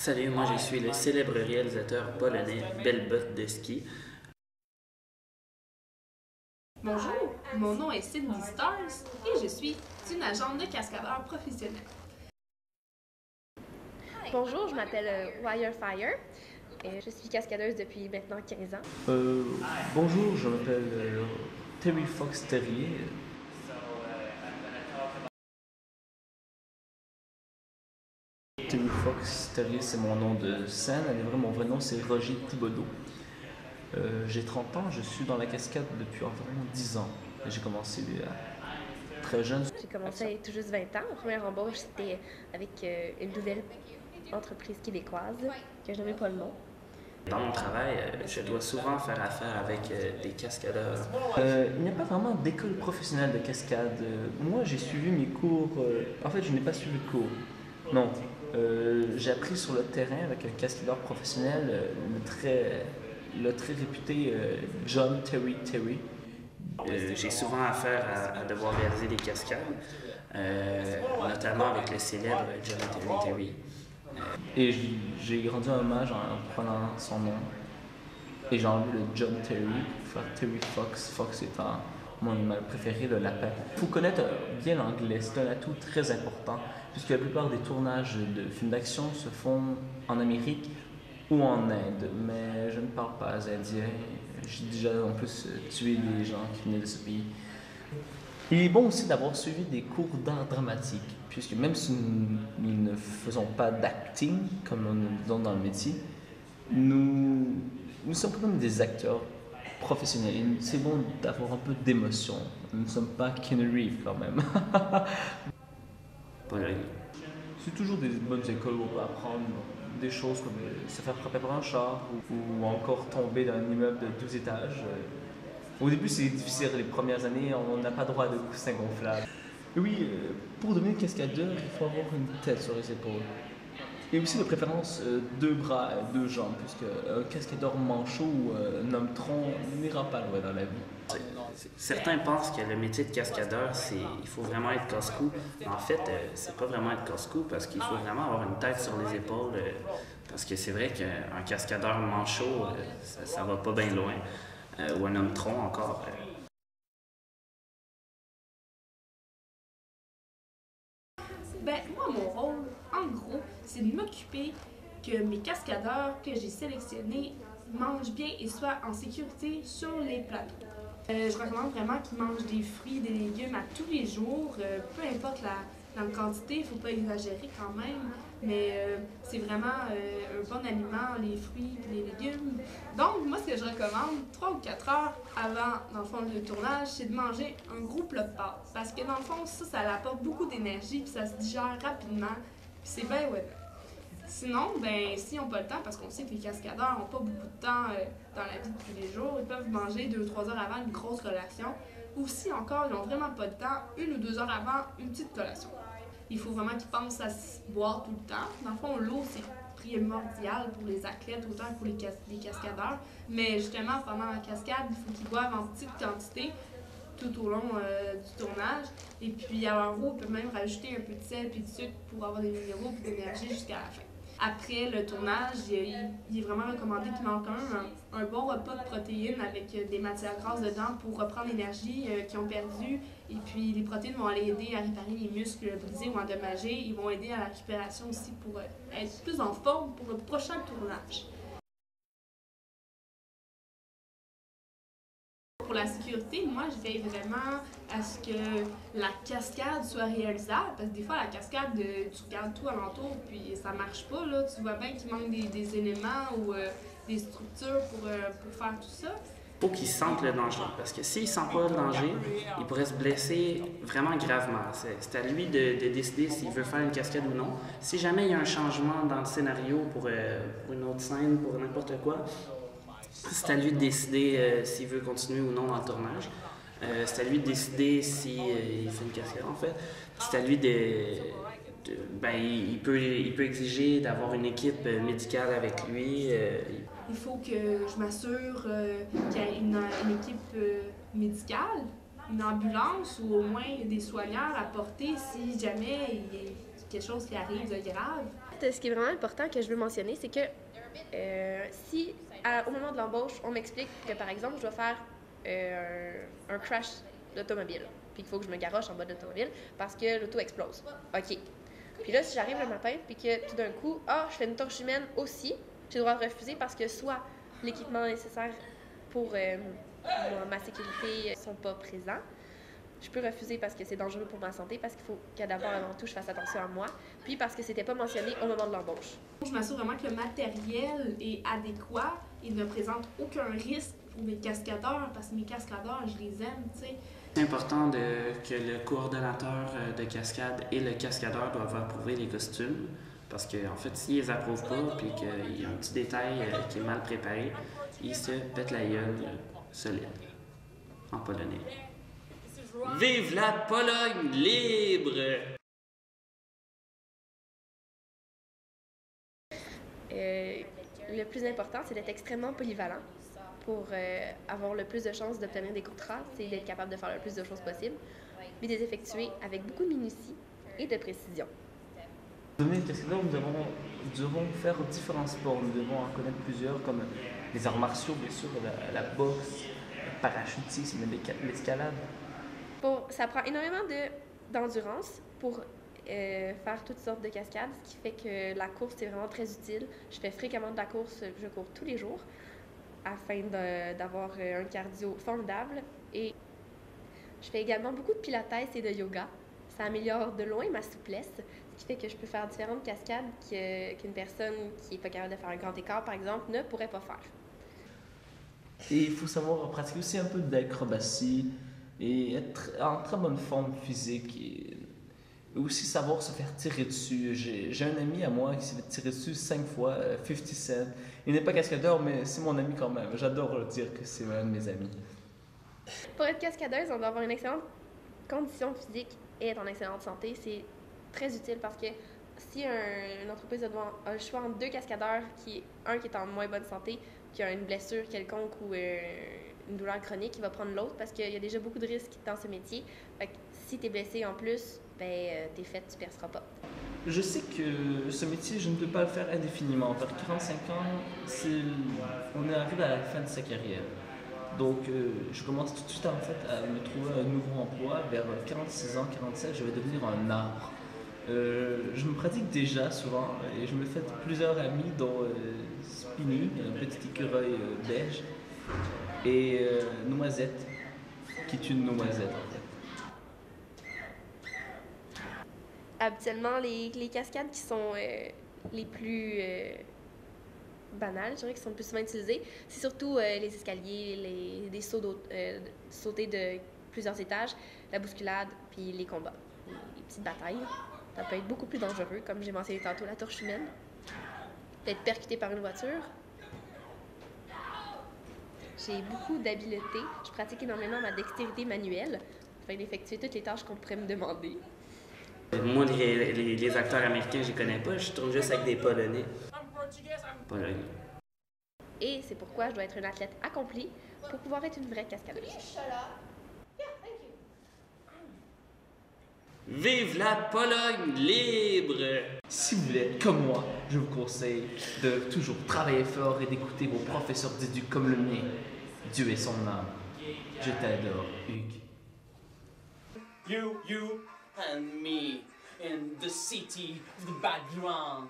Salut, moi je suis le célèbre réalisateur polonais Belle-Botte de ski. Bonjour, mon nom est Sydney Stars et je suis une agente de cascadeur professionnel. Bonjour, je m'appelle Wirefire. Je suis cascadeuse depuis maintenant 15 ans. Bonjour, je m'appelle Terry Fox Terrier. Terry Fox Terrier, c'est mon nom de scène. Mon vrai nom, c'est Roger Thibodeau. J'ai 30 ans, je suis dans la cascade depuis environ 10 ans. J'ai commencé très jeune. J'ai commencé à tout juste 20 ans. Ma première embauche, c'était avec une nouvelle entreprise québécoise que je n'avais pas le nom. Dans mon travail, je dois souvent faire affaire avec des cascadeurs. Il n'y a pas vraiment d'école professionnelle de cascade. Moi, j'ai suivi mes cours. En fait, je n'ai pas suivi de cours. Non. J'ai appris sur le terrain avec un cascadeur professionnel, le très réputé John Terry Terry. J'ai souvent affaire à devoir réaliser des cascades, notamment avec le célèbre John Terry Terry. Et j'ai rendu un hommage en prenant son nom. Et j'ai enlevé le John Terry pour faire Terry Fox. Fox étant mon animal préféré, le lapin. Il faut connaître bien l'anglais, c'est un atout très important, puisque la plupart des tournages de films d'action se font en Amérique ou en Inde. Mais je ne parle pas indien. J'ai déjà en plus tué des gens qui venaient de ce pays. Il est bon aussi d'avoir suivi des cours d'art dramatique, puisque même si nous ne faisons pas d'acting, comme nous le disons dans le métier, nous sommes quand même des acteurs professionnels. Et c'est bon d'avoir un peu d'émotion. Nous ne sommes pas Keanu Reeves quand même. C'est toujours des bonnes écoles où on peut apprendre des choses comme se faire frapper par un char ou encore tomber d'un immeuble de 12 étages. Au début, c'est difficile. Les premières années, on n'a pas droit de coussin gonflable. Et oui, pour devenir cascadeur, il faut avoir une tête sur les épaules. Et aussi, de préférence, deux bras et deux jambes, puisque un cascadeur manchot ou un homme tronc n'ira pas loin dans la vie. Certains pensent que le métier de cascadeur, il faut vraiment être casse-cou. En fait, c'est pas vraiment être casse-cou parce qu'il faut vraiment avoir une tête sur les épaules. Parce que c'est vrai qu'un cascadeur manchot, ça va pas bien loin. Ou un homme tronc encore. Moi, mon rôle, en gros, c'est de m'occuper que mes cascadeurs que j'ai sélectionnés mangent bien et soient en sécurité sur les plateaux. Je recommande vraiment qu'ils mangent des fruits et des légumes à tous les jours, peu importe la quantité, il ne faut pas exagérer quand même, mais c'est vraiment un bon aliment, les fruits et les légumes. Donc, moi, ce que je recommande, 3 ou 4 heures avant, dans le fond, le tournage, c'est de manger un gros plat de pâtes. Parce que, dans le fond, ça apporte beaucoup d'énergie, puis ça se digère rapidement, puis c'est bien ouais. Sinon, s'ils n'ont pas le temps, parce qu'on sait que les cascadeurs n'ont pas beaucoup de temps dans la vie de tous les jours, ils peuvent manger 2 ou 3 heures avant une grosse collation. Ou si encore, ils n'ont vraiment pas de temps, 1 ou 2 heures avant une petite collation. Il faut vraiment qu'ils pensent à se boire tout le temps. Dans le fond, l'eau, c'est primordial pour les athlètes autant que pour les cascadeurs. Mais justement, pendant la cascade, il faut qu'ils boivent en petite quantité tout au long du tournage. Et puis, à leur eau, on peut même rajouter un peu de sel et de sucre pour avoir des minéraux et de l'énergie jusqu'à la fin. Après le tournage, il est vraiment recommandé qu'ils mangent quand même un bon repas de protéines avec des matières grasses dedans pour reprendre l'énergie qu'ils ont perdue. Et puis les protéines vont aller aider à réparer les muscles brisés ou endommagés. Ils vont aider à la récupération aussi pour être plus en forme pour le prochain tournage. Pour la sécurité, moi, je veille vraiment à ce que la cascade soit réalisable. Parce que des fois, la cascade, tu regardes tout alentour, puis ça marche pas. Là. Tu vois bien qu'il manque des éléments ou des structures pour faire tout ça. Il faut qu'ils sentent le danger, parce que s'ils ne sentent pas le danger, ils pourraient se blesser vraiment gravement. C'est à lui de décider s'il veut faire une cascade ou non. Si jamais il y a un changement dans le scénario pour une autre scène, pour n'importe quoi, c'est à lui de décider s'il veut continuer ou non dans le tournage. C'est à lui de décider s'il fait une cascade, en fait. C'est à lui il peut exiger d'avoir une équipe médicale avec lui. Il faut que je m'assure qu'il y ait une équipe médicale, une ambulance ou au moins des soigneurs à porter si jamais il y a quelque chose qui arrive de grave. fait, ce qui est vraiment important que je veux mentionner, c'est que si au moment de l'embauche, on m'explique que, par exemple, je dois faire un crash d'automobile, puis qu'il faut que je me garoche en bas de l'automobile parce que l'auto explose. OK. Puis là, si j'arrive le matin, puis que tout d'un coup, je fais une torche humaine aussi, j'ai le droit de refuser parce que soit l'équipement nécessaire pour ma sécurité ne sont pas présents. Je peux refuser parce que c'est dangereux pour ma santé, parce qu'il faut que d'abord, avant tout, je fasse attention à moi, puis parce que c'était pas mentionné au moment de l'embauche. Je m'assure vraiment que le matériel est adéquat et ne présente aucun risque pour mes cascadeurs, parce que mes cascadeurs, je les aime, tu sais. C'est important que le coordonnateur de cascade et le cascadeur doivent approuver les costumes, parce qu'en fait, s'ils les approuvent pas, puis qu'il y a un petit détail qui est mal préparé, ils se pètent la gueule solide, en polonais. Vive la Pologne libre! Le plus important, c'est d'être extrêmement polyvalent pour avoir le plus de chances d'obtenir des contrats, c'est d'être capable de faire le plus de choses possible, mais de les effectuer avec beaucoup de minutie et de précision. Dans les cascadeurs, nous devons faire différents sports. Nous devons en connaître plusieurs, comme les arts martiaux, bien sûr, la boxe, le parachutisme, l'escalade. Ça prend énormément d'endurance pour faire toutes sortes de cascades, ce qui fait que la course est vraiment très utile. Je fais fréquemment de la course, je cours tous les jours afin d'avoir un cardio formidable. Et je fais également beaucoup de pilates et de yoga. Ça améliore de loin ma souplesse, ce qui fait que je peux faire différentes cascades qu'une personne qui n'est pas capable de faire un grand écart, par exemple, ne pourrait pas faire. Et il faut savoir pratiquer aussi un peu d'acrobatie et être en très bonne forme physique et aussi savoir se faire tirer dessus. J'ai un ami à moi qui s'est fait tirer dessus 5 fois, 50 Cent. Il n'est pas cascadeur, mais c'est mon ami quand même. J'adore le dire que c'est un de mes amis. Pour être cascadeuse, on doit avoir une excellente condition physique et être en excellente santé. C'est très utile parce que si une entreprise a le choix entre deux cascadeurs, un qui est en moins bonne santé, qui a une blessure quelconque ou une douleur chronique, il va prendre l'autre parce qu'il y a déjà beaucoup de risques dans ce métier. Fait que si tu es blessé en plus, t'es fait, tu perceras pas. Je sais que ce métier, je ne peux pas le faire indéfiniment. Vers 45 ans, on est arrivé à la fin de sa carrière. Donc, je commence tout de suite en fait, à me trouver un nouveau emploi. Vers 46 ans, 47, je vais devenir un arbre. Je me pratique déjà souvent et je me fais plusieurs amis, dont Spinny, un petit écureuil beige, et Noisette, qui est une noisette en fait. Habituellement, les cascades qui sont les plus banales, je dirais, qui sont le plus souvent utilisées, c'est surtout les escaliers, des sauter de plusieurs étages, la bousculade, puis les combats, les petites batailles. Ça peut être beaucoup plus dangereux, comme j'ai mentionné tantôt, la torche humaine, d'être percuté par une voiture. J'ai beaucoup d'habileté. Je pratique énormément ma dextérité manuelle afin d'effectuer toutes les tâches qu'on pourrait me demander. Moi, les acteurs américains, je les connais pas. Je tourne juste avec des Polonais. Pologne. Et c'est pourquoi je dois être une athlète accomplie pour pouvoir être une vraie cascadeuse. Vive la Pologne libre! Si vous voulez être comme moi, je vous conseille de toujours travailler fort et d'écouter vos professeurs d'éduc comme le mien. Dieu est son âme. Je t'adore, Hugues. You and me in the city of the background.